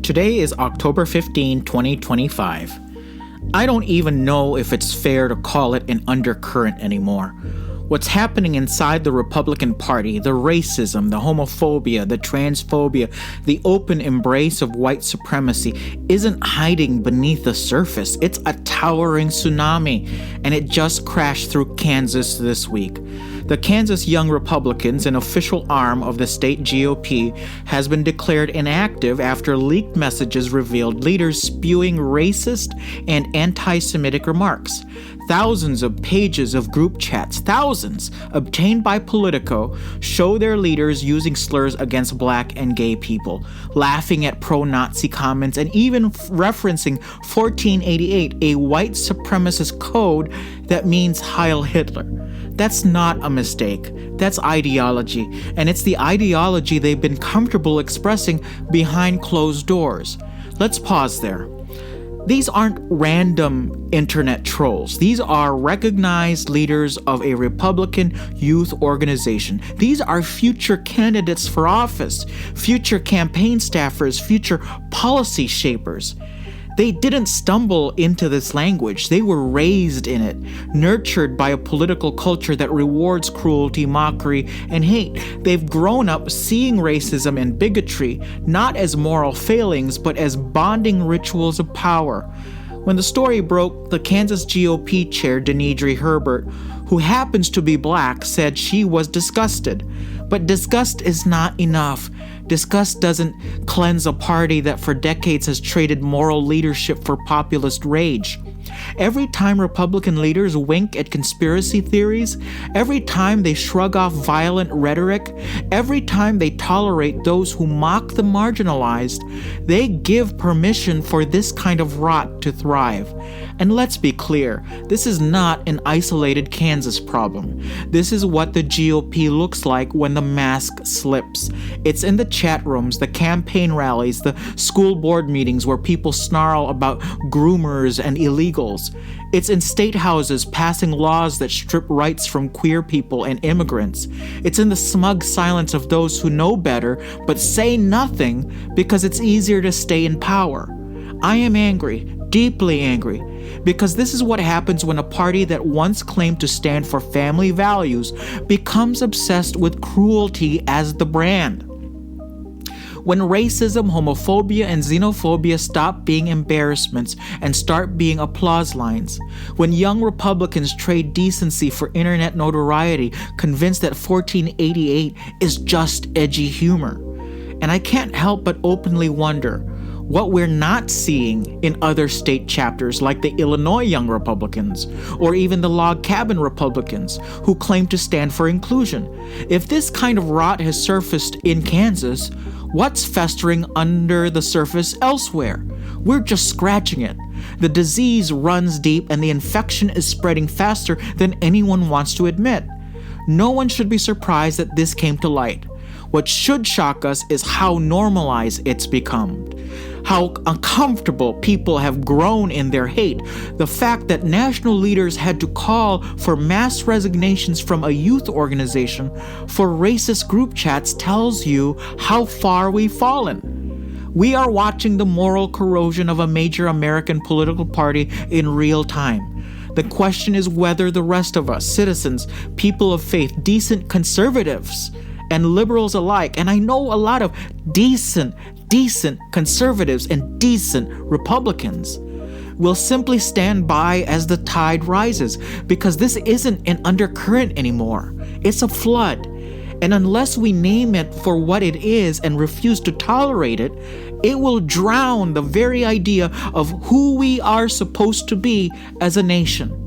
Today is October 15, 2025. I don't even know if it's fair to call it an undercurrent anymore. What's happening inside the Republican Party, the racism, the homophobia, the transphobia, the open embrace of white supremacy isn't hiding beneath the surface. It's a towering tsunami, and it just crashed through Kansas this week. The Kansas Young Republicans, an official arm of the state GOP, has been declared inactive after leaked messages revealed leaders spewing racist and anti-Semitic remarks. Thousands of pages of group chats, thousands, obtained by Politico, show their leaders using slurs against black and gay people, laughing at pro-Nazi comments, and even referencing 1488, a white supremacist code that means Heil Hitler. That's not a mistake. That's ideology, and it's the ideology they've been comfortable expressing behind closed doors. Let's pause there. These aren't random internet trolls. These are recognized leaders of a Republican youth organization. These are future candidates for office, future campaign staffers, future policy shapers. They didn't stumble into this language. They were raised in it, nurtured by a political culture that rewards cruelty, mockery, and hate. They've grown up seeing racism and bigotry not as moral failings, but as bonding rituals of power. When the story broke, the Kansas GOP chair, Denidre Herbert, who happens to be black, said she was disgusted. But disgust is not enough. Disgust doesn't cleanse a party that for decades has traded moral leadership for populist rage. Every time Republican leaders wink at conspiracy theories, every time they shrug off violent rhetoric, every time they tolerate those who mock the marginalized, they give permission for this kind of rot to thrive. And let's be clear, this is not an isolated Kansas problem. This is what the GOP looks like when the mask slips. It's in the chat rooms, the campaign rallies, the school board meetings where people snarl about groomers and illegals. It's in state houses passing laws that strip rights from queer people and immigrants. It's in the smug silence of those who know better but say nothing because it's easier to stay in power. I am angry, deeply angry, because this is what happens when a party that once claimed to stand for family values becomes obsessed with cruelty as the brand. When racism, homophobia, and xenophobia stop being embarrassments and start being applause lines. When young Republicans trade decency for internet notoriety, convinced that 1488 is just edgy humor. And I can't help but openly wonder what we're not seeing in other state chapters like the Illinois Young Republicans or even the Log Cabin Republicans who claim to stand for inclusion. If this kind of rot has surfaced in Kansas, what's festering under the surface elsewhere? We're just scratching it. The disease runs deep and the infection is spreading faster than anyone wants to admit. No one should be surprised that this came to light. What should shock us is how normalized it's become. How uncomfortable people have grown in their hate. The fact that national leaders had to call for mass resignations from a youth organization for racist group chats tells you how far we've fallen. We are watching the moral corrosion of a major American political party in real time. The question is whether the rest of us, citizens, people of faith, decent conservatives, and liberals alike, and I know a lot of decent conservatives and decent Republicans, will simply stand by as the tide rises, because this isn't an undercurrent anymore. It's a flood. And unless we name it for what it is and refuse to tolerate it, it will drown the very idea of who we are supposed to be as a nation.